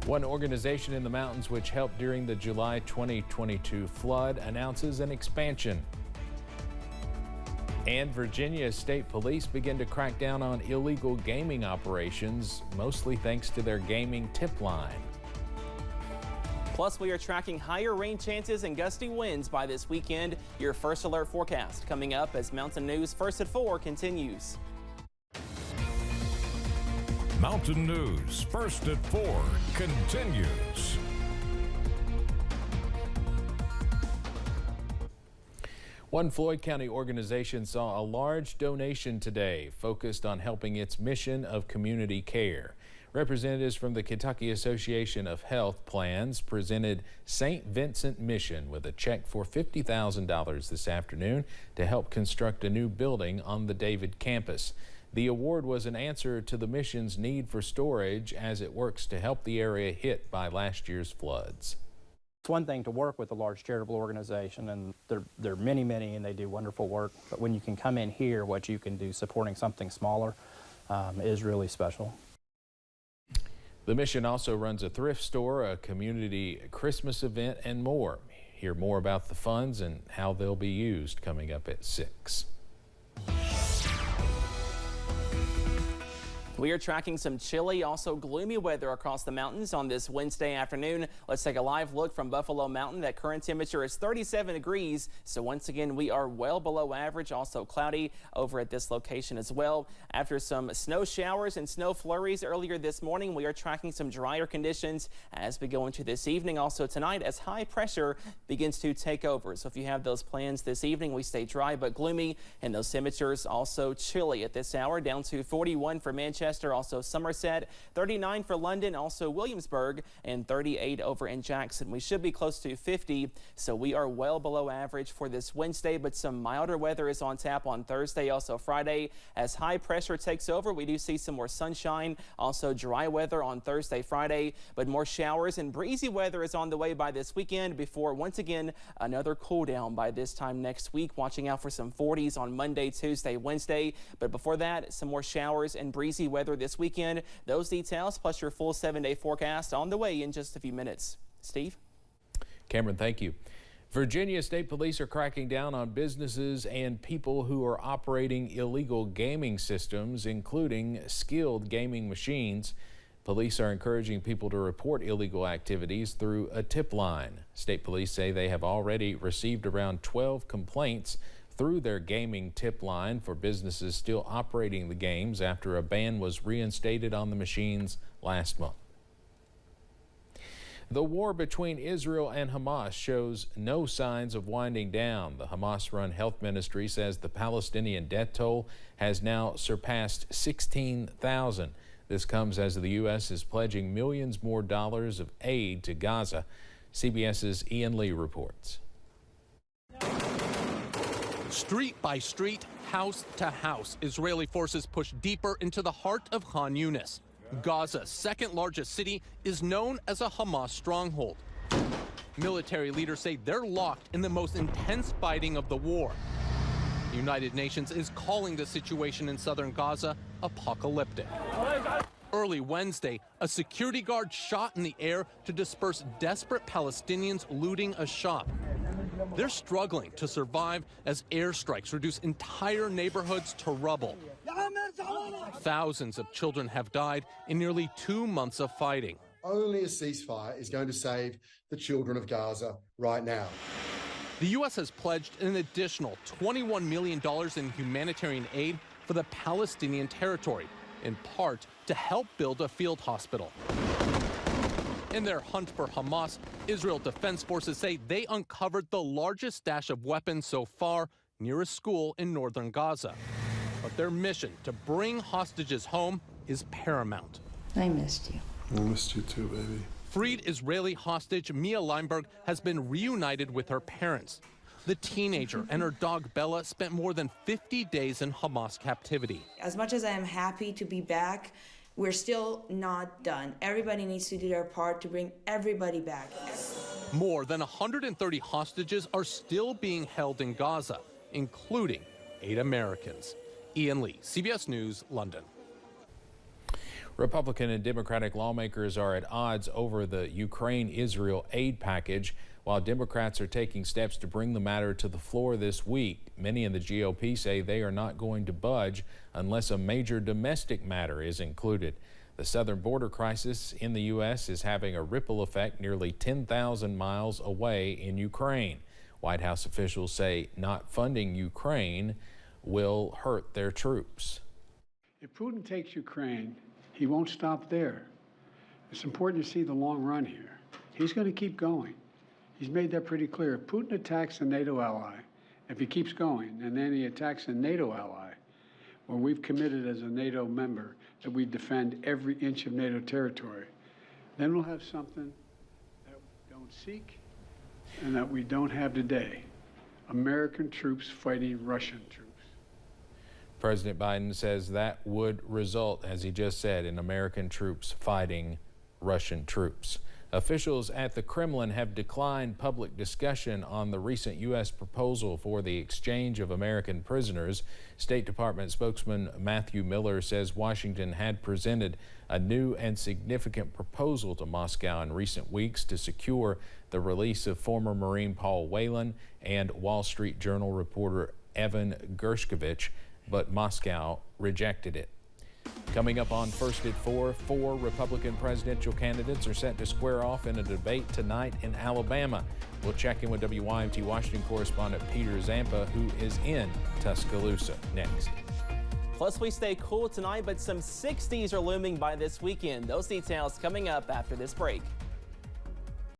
One organization in the mountains which helped during the July 2022 flood announces an expansion. And Virginia State Police begin to crack down on illegal gaming operations, mostly thanks to their gaming tip line. Plus, we are tracking higher rain chances and gusty winds by this weekend. Your first alert forecast coming up as Mountain News First at 4 continues. Mountain News First at 4 continues. One Floyd County organization saw a large donation today focused on helping its mission of community care. Representatives from the Kentucky Association of Health Plans presented St. Vincent Mission with a check for $50,000 this afternoon to help construct a new building on the David campus. The award was an answer to the mission's need for storage as it works to help the area hit by last year's floods. It's one thing to work with a large charitable organization, and there are many, and they do wonderful work. But when you can come in here, what you can do supporting something smaller is really special. The mission also runs a thrift store, a community Christmas event, and more. Hear more about the funds and how they'll be used coming up at 6. We are tracking some chilly, also gloomy weather across the mountains on this Wednesday afternoon. Let's take a live look from Buffalo Mountain. That current temperature is 37 degrees. So once again, we are well below average, also cloudy over at this location as well. After some snow showers and snow flurries earlier this morning, we are tracking some drier conditions as we go into this evening. Also tonight, as high pressure begins to take over. So if you have those plans this evening, we stay dry but gloomy, and those temperatures also chilly at this hour, down to 41 for Manchester. Also Somerset, 39 for London, also Williamsburg, and 38 over in Jackson. We should be close to 50, so we are well below average for this Wednesday, but some milder weather is on tap on Thursday, also Friday. As high pressure takes over, we do see some more sunshine, also dry weather on Thursday, Friday, but more showers and breezy weather is on the way by this weekend before once again another cool down by this time next week. Watching out for some 40s on Monday, Tuesday, Wednesday, but before that, some more showers and breezy weather this weekend. Those details plus your full 7-day forecast on the way in just a few minutes. Steve? Cameron, thank you. Virginia State Police are cracking down on businesses and people who are operating illegal gaming systems, including skilled gaming machines. Police are encouraging people to report illegal activities through a tip line. State Police say they have already received around 12 complaints through their gaming tip line for businesses still operating the games after a ban was reinstated on the machines last month. The war between Israel and Hamas shows no signs of winding down. The Hamas-run health ministry says the Palestinian death toll has now surpassed 16,000. This comes as the U.S. is pledging millions more dollars of aid to Gaza. CBS's Ian Lee reports. Street by street, house to house, Israeli forces push deeper into the heart of Khan Yunis. Gaza's second largest city is known as a Hamas stronghold. Military leaders say they're locked in the most intense fighting of the war. The United Nations is calling the situation in southern Gaza apocalyptic. Early Wednesday, a security guard shot in the air to disperse desperate Palestinians looting a shop. They're struggling to survive as airstrikes reduce entire neighborhoods to rubble. Thousands of children have died in nearly 2 months of fighting. Only a ceasefire is going to save the children of Gaza right now. The U.S. has pledged an additional $21 million in humanitarian aid for the Palestinian territory, in part to help build a field hospital. In their hunt for Hamas, Israel Defense Forces say they uncovered the largest stash of weapons so far near a school in northern Gaza. But their mission to bring hostages home is paramount. I missed you. I missed you too, baby. Freed Israeli hostage Mia Leinberg has been reunited with her parents. The teenager and her dog Bella spent more than 50 days in Hamas captivity. As much as I am happy to be back, we're still not done. Everybody needs to do their part to bring everybody back. More than 130 hostages are still being held in Gaza, including 8 Americans. Ian Lee, CBS News, London. Republican and Democratic lawmakers are at odds over the Ukraine-Israel aid package. While Democrats are taking steps to bring the matter to the floor this week, many in the GOP say they are not going to budge unless a major domestic matter is included. The southern border crisis in the U.S. is having a ripple effect nearly 10,000 miles away in Ukraine. White House officials say not funding Ukraine will hurt their troops. If Putin takes Ukraine, he won't stop there. It's important to see the long run here. He's going to keep going. He's made that pretty clear. If Putin attacks a NATO ally, if he keeps going, and then he attacks a NATO ally, where we've committed as a NATO member that we defend every inch of NATO territory, then we'll have something that we don't seek and that we don't have today. American troops fighting Russian troops. President Biden says that would result, as he just said, in American troops fighting Russian troops. Officials at the Kremlin have declined public discussion on the recent U.S. proposal for the exchange of American prisoners. State Department spokesman Matthew Miller says Washington had presented a new and significant proposal to Moscow in recent weeks to secure the release of former Marine Paul Whelan and Wall Street Journal reporter Evan Gershkovich, but Moscow rejected it. Coming up on First at 4, 4 Republican presidential candidates are set to square off in a debate tonight in Alabama. We'll check in with WYMT Washington correspondent Peter Zampa, who is in Tuscaloosa, next. Plus, we stay cool tonight, but some 60s are looming by this weekend. Those details coming up after this break.